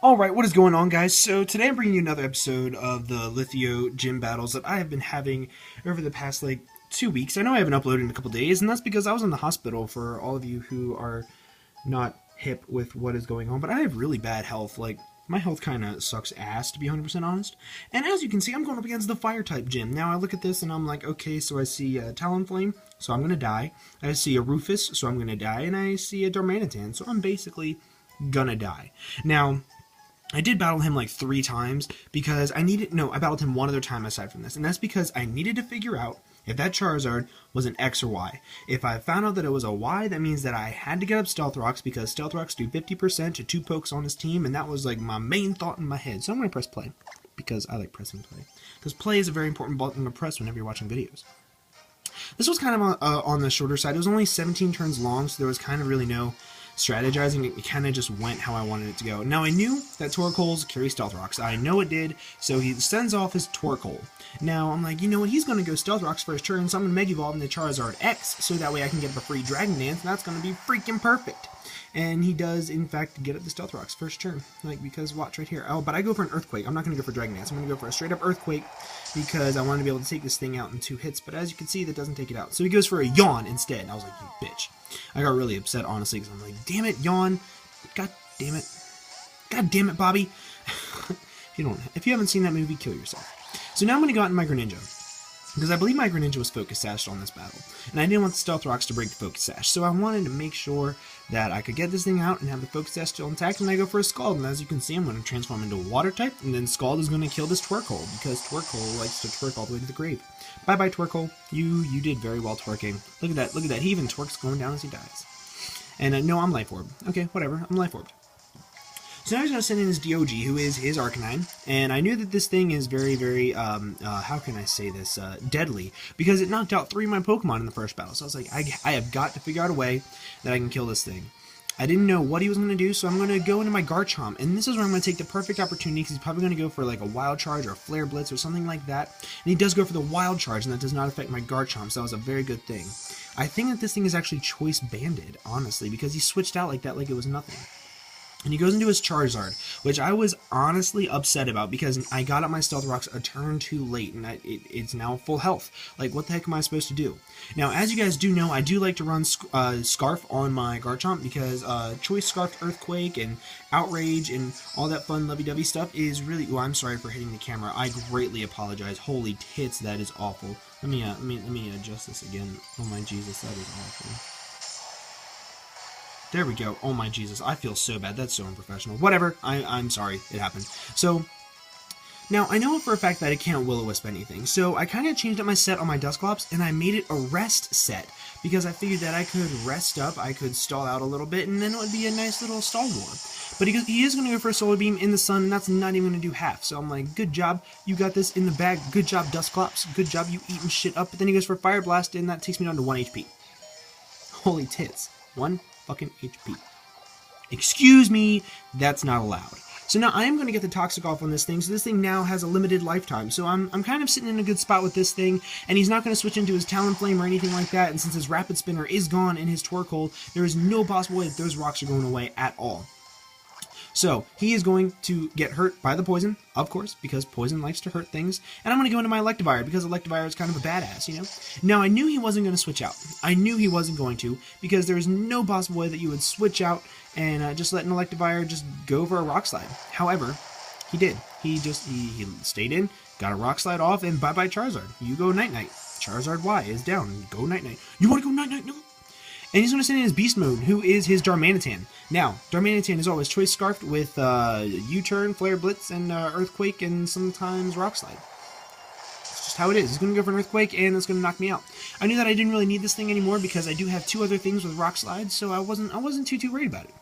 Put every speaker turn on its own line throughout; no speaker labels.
Alright, what is going on, guys? So today I'm bringing you another episode of the Litheo gym battles that I have been having over the past, 2 weeks. I know I haven't uploaded in a couple days, and that's because I was in the hospital for all of you who are not hip with what is going on, but I have really bad health. My health kind of sucks ass, to be 100% honest. And as you can see, I'm going up against the Fire-type gym. Now, I look at this and I'm like, okay, so I see a Talonflame, so I'm going to die. I see a Rufus, so I'm going to die. And I see a Darmanitan, so I'm basically gonna die. Now, I did battle him like 3 times because I battled him one other time aside from this, and that's because I needed to figure out if that Charizard was an X or Y. If I found out that it was a Y, that means that I had to get up Stealth Rocks because Stealth Rocks do 50% to 2 pokes on his team, and that was like my main thought in my head. So I'm going to press play because I like pressing play. Because play is a very important button to press whenever you're watching videos. This was kind of on the shorter side. It was only 17 turns long, so there was kind of really no strategizing. It kind of just went how I wanted it to go. Now, I knew that Torkoals carry Stealth Rocks. I know it did, so he sends off his Torkoal. Now, I'm like, you know what, he's going to go Stealth Rocks for his turn, so I'm going to Mega Evolve into Charizard X, so that way I can get the free Dragon Dance, and that's going to be freaking perfect. And he does, in fact, get up the Stealth Rocks first turn. Because, watch right here. Oh, but I go for an Earthquake. I'm not going to go for Dragon Dance. I'm going to go for a straight-up Earthquake, because I wanted to be able to take this thing out in 2 hits, but as you can see, that doesn't take it out. So he goes for a Yawn instead, and I was like, you bitch. I got really upset, honestly, because I'm like, damn it, Yawn. God damn it. God damn it, Bobby. If you haven't seen that movie, kill yourself. So now I'm going to go out in my Greninja, because I believe my Greninja was Focus Sashed on this battle, and I didn't want the Stealth Rocks to break the Focus Sash, so I wanted to make sure that I could get this thing out and have the Focus Sash still intact, and I go for a Scald, and as you can see, I'm going to transform into a Water type, and then Scald is going to kill this Torkoal, because Torkoal likes to twerk all the way to the grave. Bye-bye, Torkoal. You did very well twerking. Look at that, he even twerks going down as he dies. And no, I'm Life Orb. Okay, whatever, I'm Life Orb. So now he's going to send in his DOG, who is his Arcanine, and I knew that this thing is very, very, how can I say this, deadly, because it knocked out 3 of my Pokemon in the first battle, so I was like, I have got to figure out a way that I can kill this thing. I didn't know what he was going to do, so I'm going to go into my Garchomp, and this is where I'm going to take the perfect opportunity, because he's probably going to go for like a Wild Charge or a Flare Blitz or something like that, and he does go for the Wild Charge, and that does not affect my Garchomp, so that was a very good thing. I think that this thing is actually Choice Banded, honestly, because he switched out like that like it was nothing. And he goes into his Charizard, which I was honestly upset about because I got up my Stealth Rocks a turn too late, and it's now full health. Like, what the heck am I supposed to do? Now, as you guys do know, I do like to run Scarf on my Garchomp because Choice Scarfed Earthquake and Outrage and all that fun lovey-dovey stuff is really... Oh, I'm sorry for hitting the camera. I greatly apologize. Holy tits, that is awful. Let me adjust this again. Oh my Jesus, that is awful. There we go. Oh my Jesus, I feel so bad. That's so unprofessional. Whatever. I'm sorry. It happened. So, now, I know for a fact that I can't Will-O-Wisp anything, so I kind of changed up my set on my Dusclops, and I made it a rest set, because I figured that I could rest up, I could stall out a little bit, and then it would be a nice little stall war. But he is going to go for a Solar Beam in the sun, and that's not even going to do half, so I'm like, good job, you got this in the bag, good job, Dusclops, good job, you eating shit up, but then he goes for Fire Blast, and that takes me down to 1 HP. Holy tits. 1 fucking HP. Excuse me, that's not allowed. So now I am going to get the Toxic off on this thing, so this thing now has a limited lifetime. So I'm kind of sitting in a good spot with this thing, and he's not going to switch into his Talonflame or anything like that, and since his Rapid Spinner is gone in his Torkoal, there is no possible way that those rocks are going away at all. So, he is going to get hurt by the poison, of course, because poison likes to hurt things. And I'm going to go into my Electivire, because Electivire is kind of a badass, you know? Now, I knew he wasn't going to switch out. I knew he wasn't going to, because there is no possible way that you would switch out and just let an Electivire just go for a Rock Slide. However, he did. He stayed in, got a Rock Slide off, and bye-bye Charizard. You go Night-Night. Charizard Y is down. Go Night-Night. You want to go Night-Night? No. And he's going to send in his Beast Mode, who is his Darmanitan. Now, Darmanitan is always Choice Scarfed with U-Turn, Flare Blitz, and Earthquake, and sometimes Rock Slide. That's just how it is. He's going to go for an Earthquake, and it's going to knock me out. I knew that I didn't really need this thing anymore because I do have 2 other things with Rock Slide, so I wasn't too worried about it.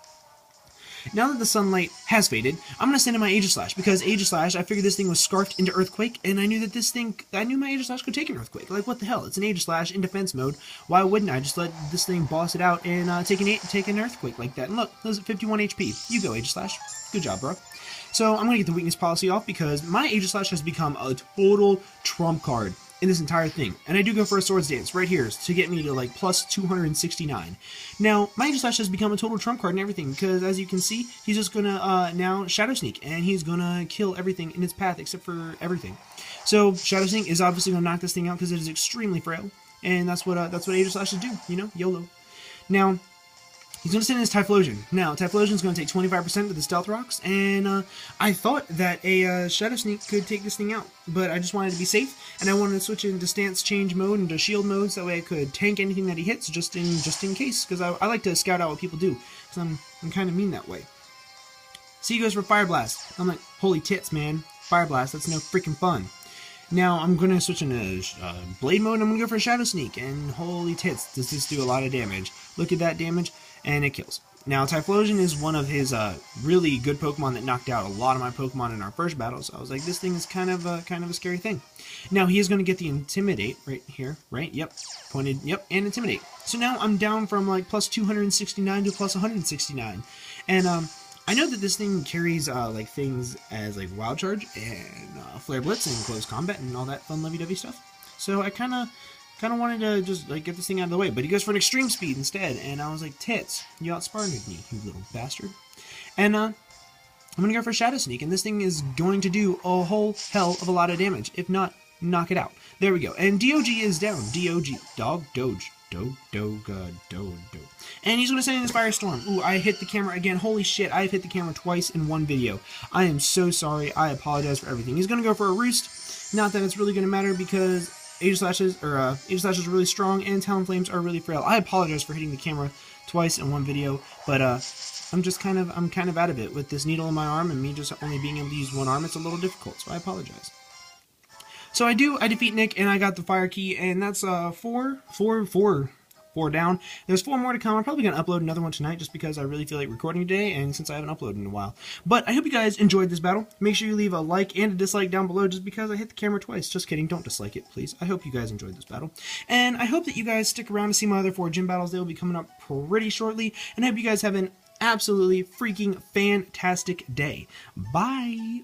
Now that the sunlight has faded, I'm going to send in my Aegislash, because Aegislash, I figured this thing was scarfed into Earthquake, and I knew that I knew my Aegislash could take an Earthquake. Like, what the hell? It's an Aegislash in defense mode. Why wouldn't I just let this thing boss it out and take an Earthquake like that? And look, that was at 51 HP. You go, Aegislash. Good job, bro. So I'm going to get the weakness policy off, because my Aegislash has become a total trump card in this entire thing. And I do go for a Swords Dance right here to get me to like plus 269. Now, my Angel Slash has become a total trump card and everything, because as you can see, he's just gonna now Shadow Sneak, and he's gonna kill everything in its path except for everything. So Shadow Sneak is obviously gonna knock this thing out because it is extremely frail, and that's what Angel Slashes do, you know, YOLO. Now, he's going to send in his Typhlosion. Now, Typhlosion is going to take 25% of the Stealth Rocks, and I thought that a Shadow Sneak could take this thing out, but I just wanted to be safe, and I wanted to switch into Stance Change mode, into Shield mode, so that way I could tank anything that he hits, just in case, because I like to scout out what people do, because I'm kind of mean that way. So he goes for Fire Blast. I'm like, holy tits, man. Fire Blast, that's no freaking fun. Now, I'm going to switch into Blade mode, and I'm going to go for Shadow Sneak, and holy tits, does this do a lot of damage. Look at that damage, and it kills. Now, Typhlosion is one of his really good Pokemon that knocked out a lot of my Pokemon in our first battle, so I was like, this thing is kind of a scary thing. Now, he is going to get the Intimidate right here, right? Yep, pointed, yep, and Intimidate. So now I'm down from like plus 269 to plus 169, and I know that this thing carries like things as like Wild Charge and Flare Blitz and Close Combat and all that fun lovey-dovey stuff. So I kind of wanted to just like get this thing out of the way, but he goes for an Extreme Speed instead, and I was like, tits, you outsmarted me, you little bastard. And I'm gonna go for Shadow Sneak, and this thing is going to do a whole hell of a lot of damage, if not knock it out. There we go. And DOG is down. DOG, dog, doge. Dog. And he's going to send in his Firestorm. Ooh, I hit the camera again. Holy shit, I've hit the camera twice in one video. I am so sorry. I apologize for everything. He's going to go for a Roost. Not that it's really going to matter because Angel Slashes are really strong and Talonflames are really frail. I apologize for hitting the camera twice in one video, but I'm kind of out of it with this needle in my arm and me just only being able to use one arm. It's a little difficult, so I apologize. So I defeat Nick, and I got the Fire Key, and that's four down. There's 4 more to come. I'm probably going to upload another one tonight just because I really feel like recording today, and since I haven't uploaded in a while. But I hope you guys enjoyed this battle. Make sure you leave a like and a dislike down below just because I hit the camera twice. Just kidding. Don't dislike it, please. I hope you guys enjoyed this battle. And I hope that you guys stick around to see my other 4 gym battles. They will be coming up pretty shortly. And I hope you guys have an absolutely freaking fantastic day. Bye!